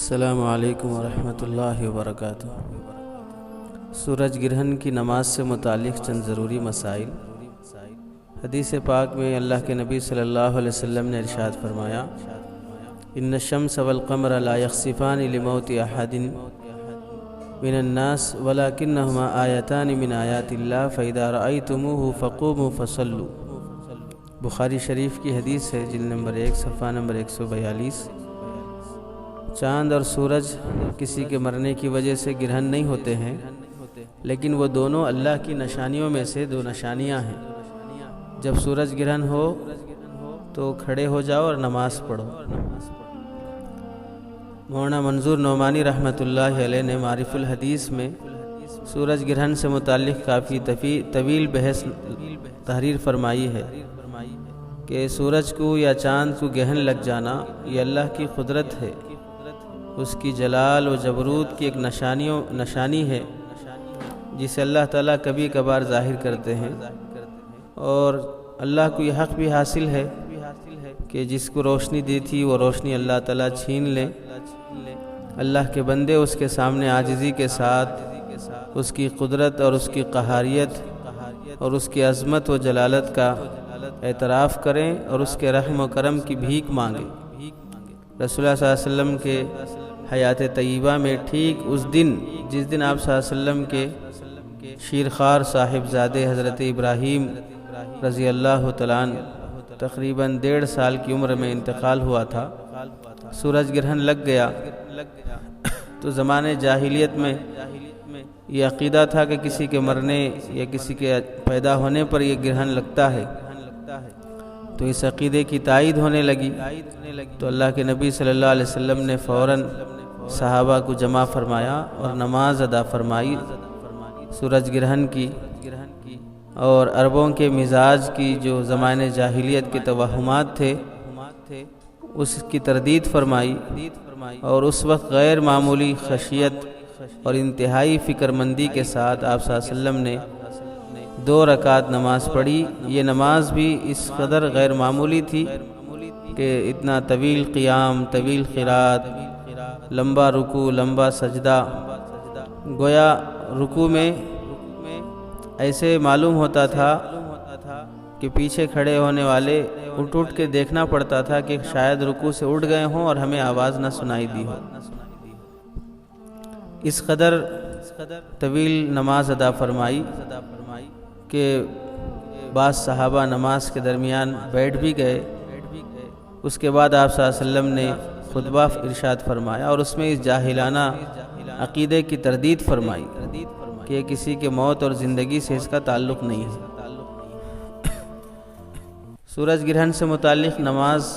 السلام علیکم ورحمۃ اللہ وبرکاتہ۔ سورج گرہن کی نماز سے متعلق چند ضروری مسائل۔ حدیث پاک میں اللہ کے نبی صلی اللہ علیہ وسلم نے ارشاد فرمایا، ان الشمس والقمر لا یخسفان لموت احد من الناس ولکنہما آیتان من آیات اللہ فاذا رأیتموہ فقوموا فصلوا۔ بخاری شریف کی حدیث ہے، جلد نمبر 1 صفحہ نمبر 142۔ چاند اور سورج کسی کے مرنے کی وجہ سے گرہن نہیں ہوتے ہیں، لیکن وہ دونوں اللہ کی نشانیوں میں سے دو نشانیاں ہیں۔ جب سورج گرہن ہو تو کھڑے ہو جاؤ اور نماز پڑھو۔ مولانا منظور نعمانی رحمۃ اللہ علیہ نے معارف الحدیث میں سورج گرہن سے متعلق کافی طویل بحث تحریر فرمائی ہے کہ سورج کو یا چاند کو گرہن لگ جانا یہ اللہ کی قدرت ہے، اس کی جلال و جبروت کی ایک نشانی ہے جسے اللہ تعالیٰ کبھی کبھار ظاہر کرتے ہیں، اور اللہ کو یہ حق بھی حاصل ہے کہ جس کو روشنی دی تھی وہ روشنی اللہ تعالیٰ چھین لے۔ اللہ کے بندے اس کے سامنے عاجزی کے ساتھ اس کی قدرت اور اس کی قہاریت اور اس کی عظمت و جلالت کا اعتراف کریں اور اس کے رحم و کرم کی بھیک مانگیں۔ رسول اللہ صلی اللہ علیہ وسلم کے حیات طیبہ میں ٹھیک اس دن جس دن آپ صلی اللہ علیہ وسلم کے شیرخوار صاحبزادے حضرت ابراہیم رضی اللہ تعالیٰ عنہ تقریباً 1.5 سال کی عمر میں انتقال ہوا تھا، سورج گرہن لگ گیا۔ تو زمانے جاہلیت میں یہ عقیدہ تھا کہ کسی کے مرنے یا کسی کے پیدا ہونے پر یہ گرہن لگتا ہے، تو اس عقیدے کی تائید ہونے لگی۔ تو اللہ کے نبی صلی اللہ علیہ وسلم نے فوراً صحابہ کو جمع فرمایا اور نماز ادا فرمائی سورج گرہن کی، اور عربوں کے مزاج کی جو زمانے جاہلیت کے توہمات تھے اس کی تردید فرمائی، اور اس وقت غیر معمولی خشیت اور انتہائی فکر مندی کے ساتھ آپ صلی اللہ علیہ وسلم نے 2 رکعت نماز پڑھی۔ یہ نماز بھی اس قدر غیر معمولی تھی کہ اتنا طویل قیام، طویل قرات، لمبا رکوع، لمبا سجدہ، گویا رکوع میں ایسے معلوم ہوتا تھا کہ پیچھے کھڑے ہونے والے اٹھ کے دیکھنا پڑتا تھا کہ شاید رکوع سے اٹھ گئے ہوں اور ہمیں آواز نہ سنائی دی ہو۔ اس قدر طویل نماز ادا فرمائی کہ بعض صحابہ نماز کے درمیان بیٹھ بھی گئے۔ اس کے بعد آپ صلی اللہ علیہ وسلم نے خطبہ ارشاد فرمایا اور اس میں اس جاہلانہ عقیدے کی تردید فرمائی کہ کسی کے موت اور زندگی سے اس کا تعلق نہیں ہے۔ سورج گرہن سے متعلق نماز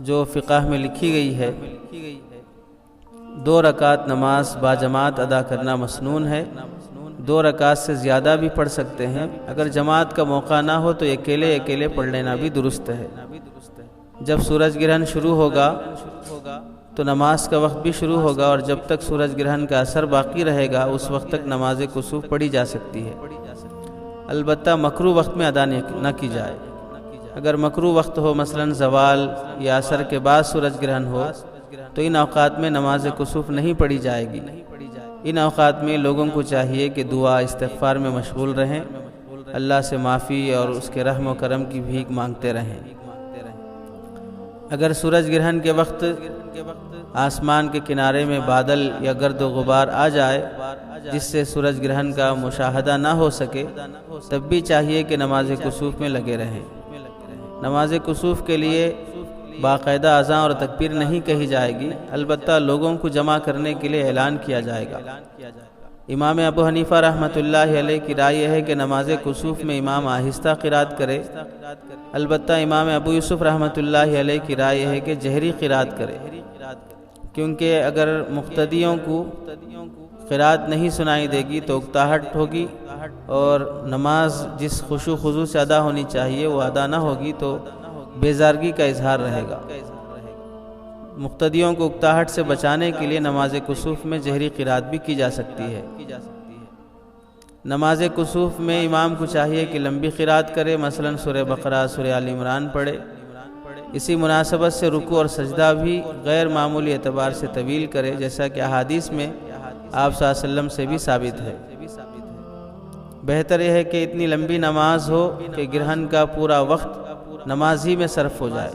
جو فقہ میں لکھی گئی ہے، 2 رکعت نماز باجماعت ادا کرنا مسنون ہے۔ 2 رکعت سے زیادہ بھی پڑھ سکتے ہیں، اگر جماعت کا موقع نہ ہو تو اکیلے پڑھ لینا بھی درست ہے۔ جب سورج گرہن شروع ہوگا تو نماز کا وقت بھی شروع ہوگا، اور جب تک سورج گرہن کا اثر باقی رہے گا اس وقت تک نماز کسوف پڑھی جا سکتی ہے، البتہ مکروہ وقت میں ادا نہ کی جائے۔ اگر مکروہ وقت ہو، مثلا زوال یا عصر کے بعد سورج گرہن ہو، تو ان اوقات میں نماز کسوف نہیں پڑھی جائے گی۔ ان اوقات میں لوگوں کو چاہیے کہ دعا استغفار میں مشغول رہیں، اللہ سے معافی اور اس کے رحم و کرم کی بھیک مانگتے رہیں۔ اگر سورج گرہن کے وقت آسمان کے کنارے میں بادل یا گرد و غبار آ جائے جس سے سورج گرہن کا مشاہدہ نہ ہو سکے، تب بھی چاہیے کہ نماز کسوف میں لگے رہیں۔ نماز کسوف کے لیے باقاعدہ اذان اور تکبیر نہیں کہی جائے گی، البتہ لوگوں کو جمع کرنے کے لیے اعلان کیا جائے گا۔ امام ابو حنیفہ رحمۃ اللہ علیہ کی رائے یہ ہے کہ نماز کسوف میں امام آہستہ قرات کرے، البتہ امام ابو یوسف رحمۃ اللہ علیہ کی رائے یہ ہے کہ جہری قرات کرے، کیونکہ اگر مقتدیوں کو قرات نہیں سنائی دے گی تو اکتاہٹ ہوگی، اور نماز جس خشوع خضوع سے ادا ہونی چاہیے وہ ادا نہ ہوگی تو بیزارگی کا اظہار رہے گا۔ مقتدیوں کو اکتاہٹ سے بچانے کے لیے نماز کسوف میں جہری قرات بھی کی جا سکتی ہے۔ نماز کسوف میں امام کو چاہیے کہ لمبی قرات کرے، مثلا سورہ بقرہ، سورہ آل عمران پڑھے، اسی مناسبت سے رکوع اور سجدہ بھی غیر معمولی اعتبار سے طویل کرے، جیسا کہ احادیث میں آپ صلی اللہ علیہ وسلم سے بھی ثابت ہے۔ بہتر یہ ہے کہ اتنی لمبی نماز ہو کہ گرہن کا پورا وقت نماز ہی میں صرف ہو جائے،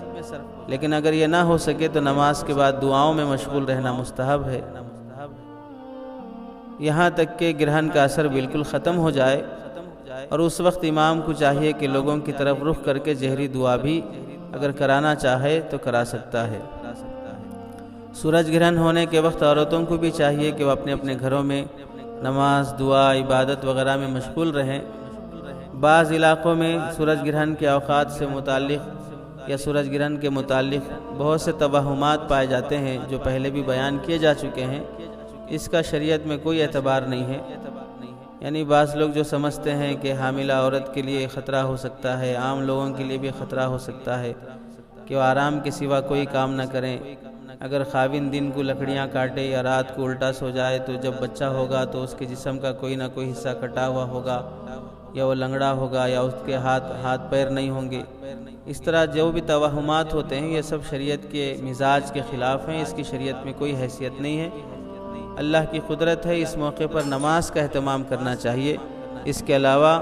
لیکن اگر یہ نہ ہو سکے تو نماز کے بعد دعاؤں میں مشغول رہنا مستحب ہے، یہاں تک کہ گرہن کا اثر بالکل ختم ہو جائے، اور اس وقت امام کو چاہیے کہ لوگوں کی طرف رخ کر کے جہری دعا بھی اگر کرانا چاہے تو کرا سکتا ہے۔ سورج گرہن ہونے کے وقت عورتوں کو بھی چاہیے کہ وہ اپنے اپنے گھروں میں نماز، دعا، عبادت وغیرہ میں مشغول رہیں۔ بعض علاقوں میں سورج گرہن کے اوقات سے متعلق یا سورج گرہن کے متعلق بہت سے توہمات پائے جاتے ہیں جو پہلے بھی بیان کیے جا چکے ہیں، اس کا شریعت میں کوئی اعتبار نہیں ہے۔ یعنی بعض لوگ جو سمجھتے ہیں کہ حاملہ عورت کے لیے خطرہ ہو سکتا ہے، عام لوگوں کے لیے بھی خطرہ ہو سکتا ہے کہ وہ آرام کے سوا کوئی کام نہ کریں، اگر خاوند دن کو لکڑیاں کاٹے یا رات کو الٹا سو جائے تو جب بچہ ہوگا تو اس کے جسم کا کوئی نہ کوئی حصہ کٹا ہوا ہوگا، یا وہ لنگڑا ہوگا، یا اس کے ہاتھ پیر نہیں ہوں گے۔ اس طرح جو بھی توہمات ہوتے ہیں یہ سب شریعت کے مزاج کے خلاف ہیں، اس کی شریعت میں کوئی حیثیت نہیں ہے۔ اللہ کی قدرت ہے، اس موقع پر نماز کا اہتمام کرنا چاہیے۔ اس کے علاوہ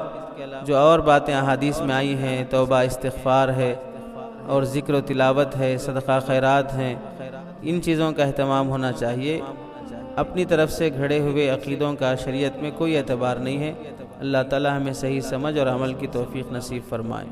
جو اور باتیں احادیث میں آئی ہیں، توبہ، استغفار ہے، اور ذکر و تلاوت ہے، صدقہ خیرات ہیں، ان چیزوں کا اہتمام ہونا چاہیے۔ اپنی طرف سے گھڑے ہوئے عقیدوں کا شریعت میں کوئی اعتبار نہیں ہے۔ اللہ تعالی ہمیں صحیح سمجھ اور عمل کی توفیق نصیب فرمائے۔